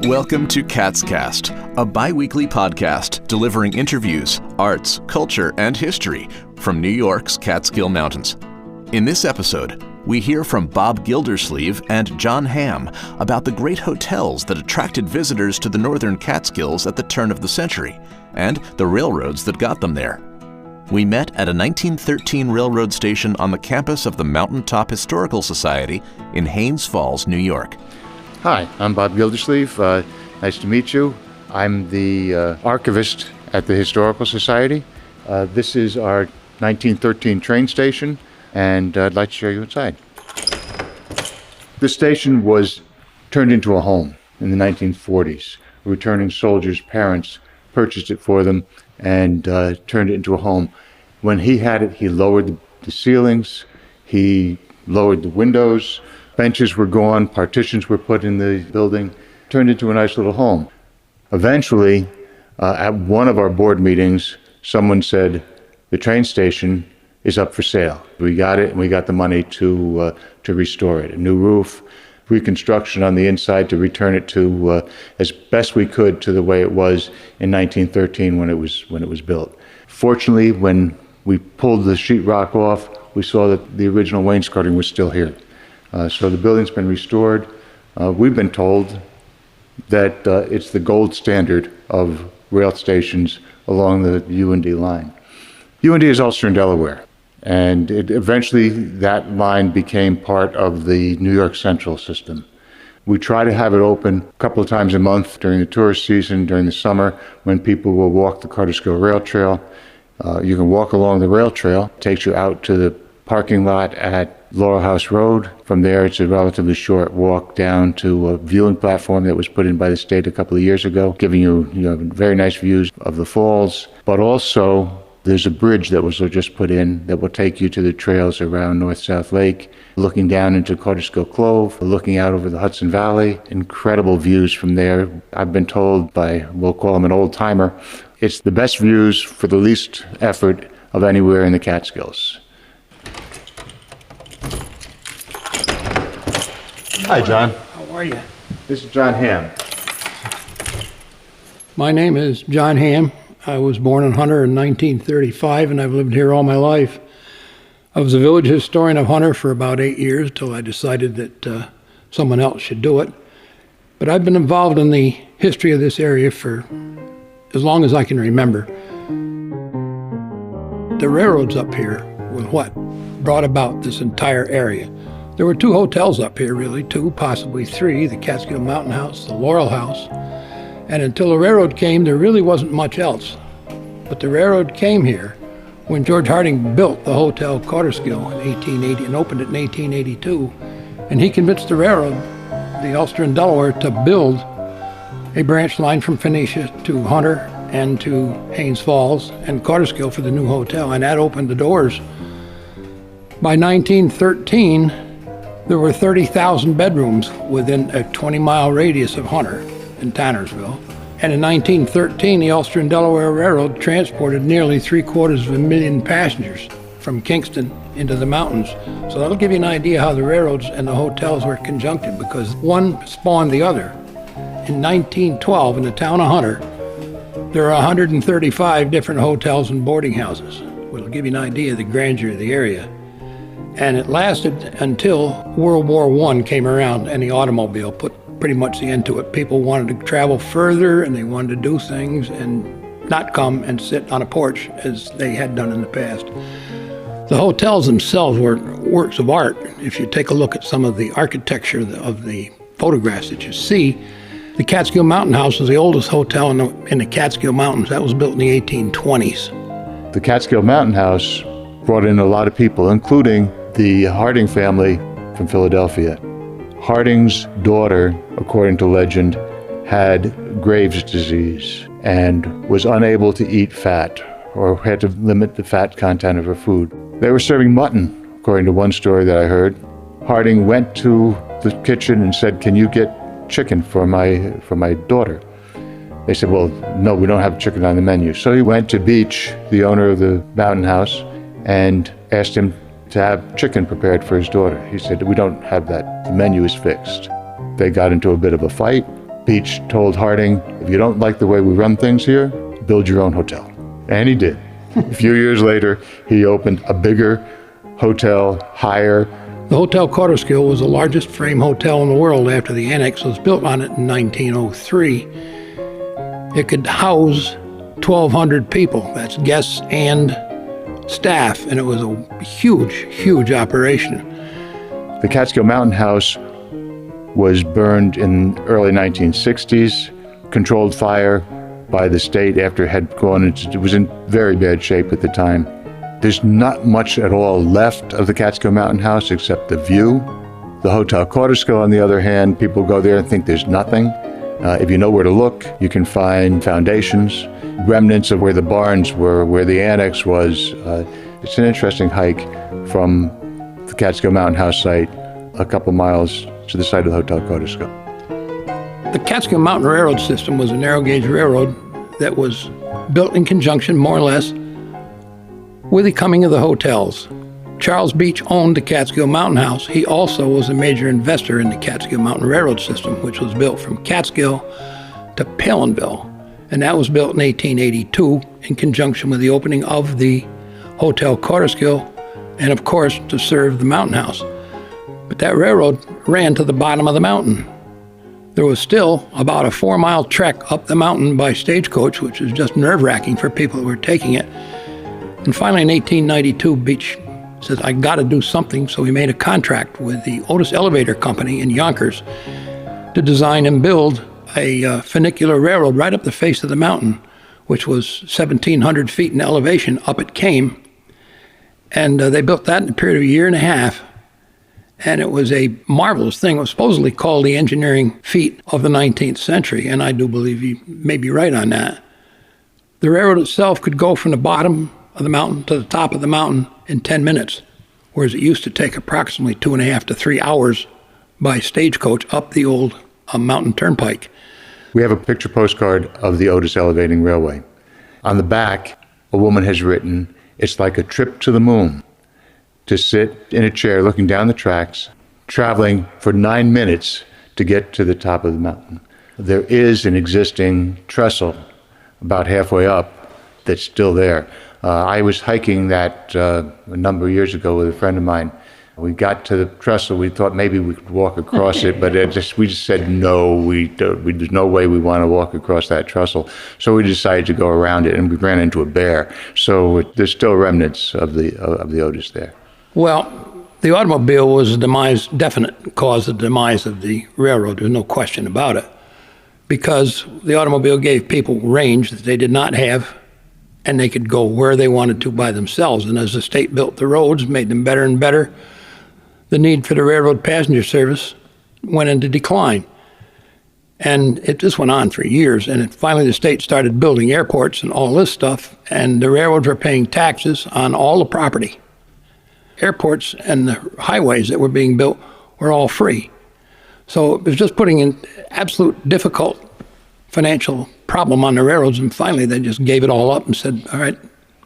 Welcome to Cat's Cast, a bi-weekly podcast delivering interviews, arts, culture, and history from New York's Catskill Mountains. In this episode, we hear from Bob Gildersleeve and John Hamm about the great hotels that attracted visitors to the northern Catskills at the turn of the century, and the railroads that got them there. We met at a 1913 railroad station on the campus of the Mountaintop Historical Society in Haines Falls, New York. Hi, I'm Bob Gildersleeve. Nice to meet you. I'm the archivist at the Historical Society. This is our 1913 train station, and I'd like to show you inside. This station was turned into a home in the 1940s. Returning soldiers' parents purchased it for them and turned it into a home. When he had it, he lowered the ceilings, he lowered the windows, benches were gone, partitions were put in the building, turned into a nice little home. Eventually, at one of our board meetings, someone said, the train station is up for sale. We got it, and we got the money to restore it. A new roof, reconstruction on the inside to return it to, as best we could, to the way it was in 1913 when it was built. Fortunately, when we pulled the sheetrock off, we saw that the original wainscoting was still here. So the building's been restored. We've been told that it's the gold standard of rail stations along the UND line. UND is Ulster and Delaware, and eventually that line became part of the New York Central system. We try to have it open a couple of times a month during the tourist season, during the summer, when people will walk the Cartersville Rail Trail. You can walk along the rail trail. It takes you out to the parking lot at Laurel House Road. From there, it's a relatively short walk down to a viewing platform that was put in by the state a couple of years ago, giving you very nice views of the falls. But also, there's a bridge that was just put in that will take you to the trails around North-South Lake, looking down into Cartersville Cove, looking out over the Hudson Valley. Incredible views from there. I've been told by, we'll call him an old-timer, it's the best views for the least effort of anywhere in the Catskills. Hi, John. How are you? This is John Hamm. My name is John Hamm. I was born in Hunter in 1935, and I've lived here all my life. I was a village historian of Hunter for about 8 years till I decided that someone else should do it. But I've been involved in the history of this area for as long as I can remember. The railroads up here were what brought about this entire area. There were 2 hotels up here, really, 2, possibly 3, the Catskill Mountain House, the Laurel House. And until the railroad came, there really wasn't much else. But the railroad came here when George Harding built the Hotel Cartersville in 1880 and opened it in 1882. And he convinced the railroad, the Ulster and Delaware, to build a branch line from Phoenicia to Hunter and to Haines Falls and Cartersville for the new hotel, and that opened the doors. By 1913, there were 30,000 bedrooms within a 20-mile radius of Hunter in Tannersville. And in 1913, the Ulster and Delaware Railroad transported nearly 750,000 passengers from Kingston into the mountains. So that'll give you an idea how the railroads and the hotels were conjuncted, because one spawned the other. In 1912, in the town of Hunter, there are 135 different hotels and boarding houses, which will give you an idea of the grandeur of the area. And it lasted until World War I came around, and the automobile put pretty much the end to it. People wanted to travel further, and they wanted to do things and not come and sit on a porch as they had done in the past. The hotels themselves were works of art. If you take a look at some of the architecture of the photographs that you see, the Catskill Mountain House is the oldest hotel in the Catskill Mountains. That was built in the 1820s. The Catskill Mountain House brought in a lot of people, including the Harding family from Philadelphia. Harding's daughter, according to legend, had Graves' disease and was unable to eat fat, or had to limit the fat content of her food. They were serving mutton, according to one story that I heard. Harding went to the kitchen and said, "Can you get chicken for my daughter?" They said, "Well, no, we don't have chicken on the menu." So he went to Beach, the owner of the Mountain House, and asked him to have chicken prepared for his daughter. He said, "We don't have that. The menu is fixed." They got into a bit of a fight. Beach told Harding, if you don't like the way we run things here, build your own hotel. And he did. A few years later, he opened a bigger hotel, higher. The Hotel Gildersleeve was the largest frame hotel in the world after the annex was built on it in 1903. It could house 1,200 people, that's guests and staff, and it was a huge, huge operation. The Catskill Mountain House was burned in the early 1960s, controlled fire by the state after it had gone into, it was in very bad shape at the time. There's not much at all left of the Catskill Mountain House except the view. The Hotel Gildersleeve, on the other hand, people go there and think there's nothing. If you know where to look, you can find foundations, remnants of where the barns were, where the annex was. It's an interesting hike from the Catskill Mountain House site a couple miles to the site of the Hotel Gildersleeve. The Catskill Mountain Railroad system was a narrow gauge railroad that was built in conjunction, more or less, with the coming of the hotels. Charles Beach owned the Catskill Mountain House. He also was a major investor in the Catskill Mountain Railroad system, which was built from Catskill to Palinville. And that was built in 1882 in conjunction with the opening of the Hotel Gildersleeve and, of course, to serve the Mountain House. But that railroad ran to the bottom of the mountain. There was still about a 4-mile trek up the mountain by stagecoach, which was just nerve-wracking for people who were taking it. And finally, in 1892, Beach says, I got to do something, so he made a contract with the Otis Elevator Company in Yonkers to design and build a funicular railroad right up the face of the mountain, which was 1,700 feet in elevation. Up it came. And they built that in a period of a year and a half. And it was a marvelous thing. It was supposedly called the engineering feat of the 19th century, and I do believe you may be right on that. The railroad itself could go from the bottom of the mountain to the top of the mountain in 10 minutes, whereas it used to take approximately 2.5 to 3 hours by stagecoach up the old mountain turnpike. We have a picture postcard of the Otis Elevating Railway. On the back, a woman has written, it's like a trip to the moon, to sit in a chair looking down the tracks, traveling for 9 minutes to get to the top of the mountain. There is an existing trestle about halfway up that's still there. I was hiking that a number of years ago with a friend of mine. We got to the trestle. We thought maybe we could walk across it, but we just said no. There's no way we want to walk across that trestle. So we decided to go around it, and we ran into a bear. So there's still remnants of the Otis there. Well, the automobile was a definite cause of the demise of the railroad. There's no question about it, because the automobile gave people range that they did not have, and they could go where they wanted to by themselves. And as the state built the roads, made them better and better, the need for the railroad passenger service went into decline. And it just went on for years. And finally the state started building airports and all this stuff, and the railroads were paying taxes on all the property. Airports and the highways that were being built were all free. So it was just putting an absolute difficult financial problem on the railroads, and finally they just gave it all up and said, all right,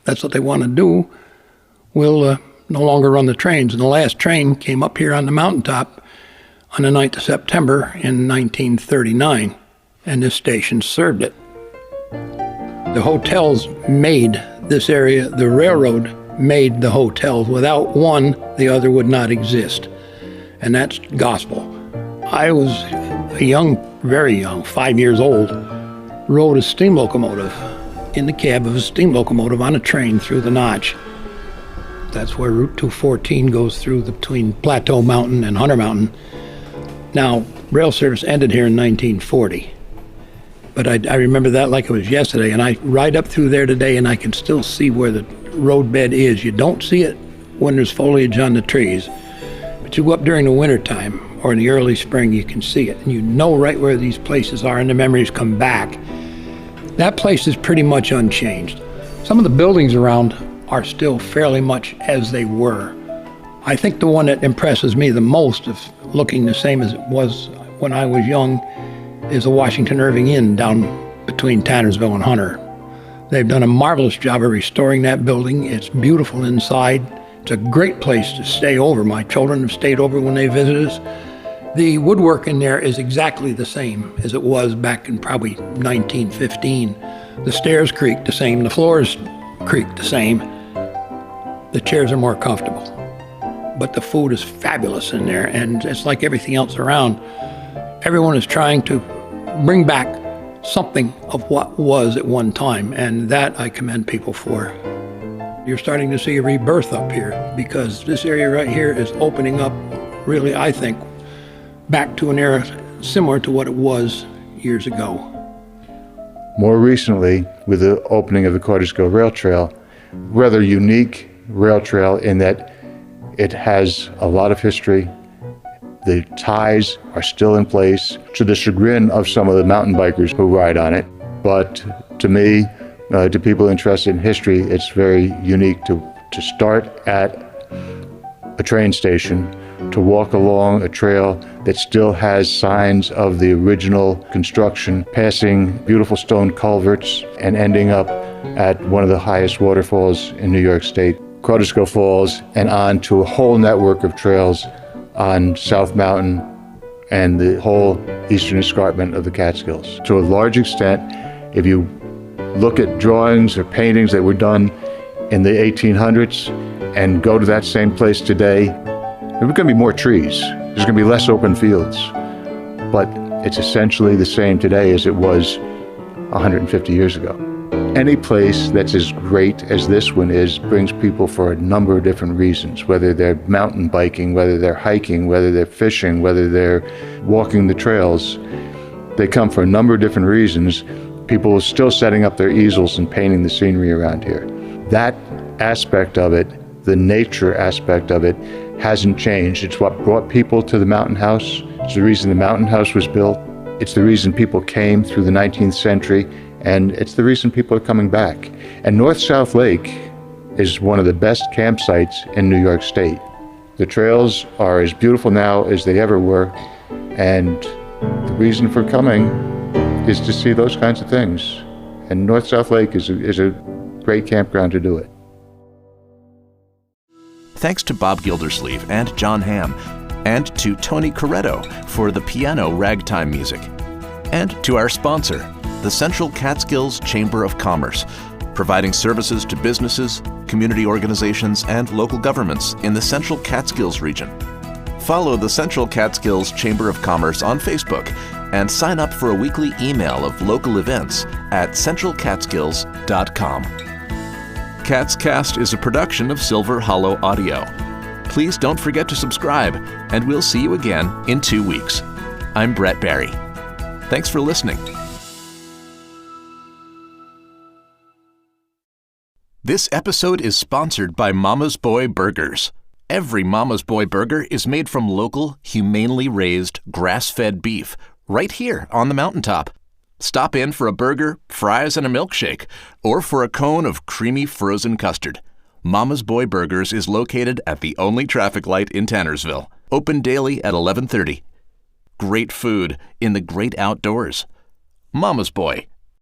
that's what they want to do. We'll no longer run the trains. And the last train came up here on the mountaintop on the 9th of September in 1939, and this station served it. The hotels made this area. The railroad made the hotels. Without one, the other would not exist. And that's gospel. I was very young, 5 years old, rode a steam locomotive in the cab of a steam locomotive on a train through the Notch. That's where Route 214 goes through between Plateau Mountain and Hunter Mountain. Now, rail service ended here in 1940. But I remember that like it was yesterday, and I ride up through there today and I can still see where the roadbed is. You don't see it when there's foliage on the trees, but you go up during the wintertime or in the early spring, you can see it, and you know right where these places are, and the memories come back. That place is pretty much unchanged. Some of the buildings around are still fairly much as they were. I think the one that impresses me the most, of looking the same as it was when I was young, is the Washington Irving Inn down between Tannersville and Hunter. They've done a marvelous job of restoring that building. It's beautiful inside. It's a great place to stay over. My children have stayed over when they visit us. The woodwork in there is exactly the same as it was back in probably 1915. The stairs creak the same, the floors creak the same. The chairs are more comfortable. But the food is fabulous in there, and it's like everything else around. Everyone is trying to bring back something of what was at one time, and that I commend people for. You're starting to see a rebirth up here, because this area right here is opening up, really, I think, back to an era similar to what it was years ago. More recently, with the opening of the Cartersville Rail Trail, rather unique rail trail in that it has a lot of history. The ties are still in place, to the chagrin of some of the mountain bikers who ride on it. But to me, to people interested in history, it's very unique to start at a train station, to walk along a trail that still has signs of the original construction, passing beautiful stone culverts and ending up at one of the highest waterfalls in New York State, Cartersville Falls, and on to a whole network of trails on South Mountain and the whole eastern escarpment of the Catskills. To a large extent, if you look at drawings or paintings that were done in the 1800s and go to that same place today, there are going to be more trees. There's going to be less open fields. But it's essentially the same today as it was 150 years ago. Any place that's as great as this one is brings people for a number of different reasons, whether they're mountain biking, whether they're hiking, whether they're fishing, whether they're walking the trails. They come for a number of different reasons. People are still setting up their easels and painting the scenery around here. That aspect of it, the nature aspect of it, hasn't changed. It's what brought people to the Mountain House. It's the reason the Mountain House was built. It's the reason people came through the 19th century. And it's the reason people are coming back. And North-South Lake is one of the best campsites in New York State. The trails are as beautiful now as they ever were. And the reason for coming is to see those kinds of things. And North-South Lake is a great campground to do it. Thanks to Bob Gildersleeve and John Hamm, and to Tony Corretto for the piano ragtime music, and to our sponsor, the Central Catskills Chamber of Commerce, providing services to businesses, community organizations, and local governments in the Central Catskills region. Follow the Central Catskills Chamber of Commerce on Facebook and sign up for a weekly email of local events at centralcatskills.com. Catscast is a production of Silver Hollow Audio. Please don't forget to subscribe, and we'll see you again in 2 weeks. I'm Brett Barry. Thanks for listening. This episode is sponsored by Mama's Boy Burgers. Every Mama's Boy burger is made from local, humanely raised, grass-fed beef right here on the mountaintop. Stop in for a burger, fries, and a milkshake, or for a cone of creamy frozen custard. Mama's Boy Burgers is located at the only traffic light in Tannersville. Open daily at 11:30. Great food in the great outdoors. Mama's Boy.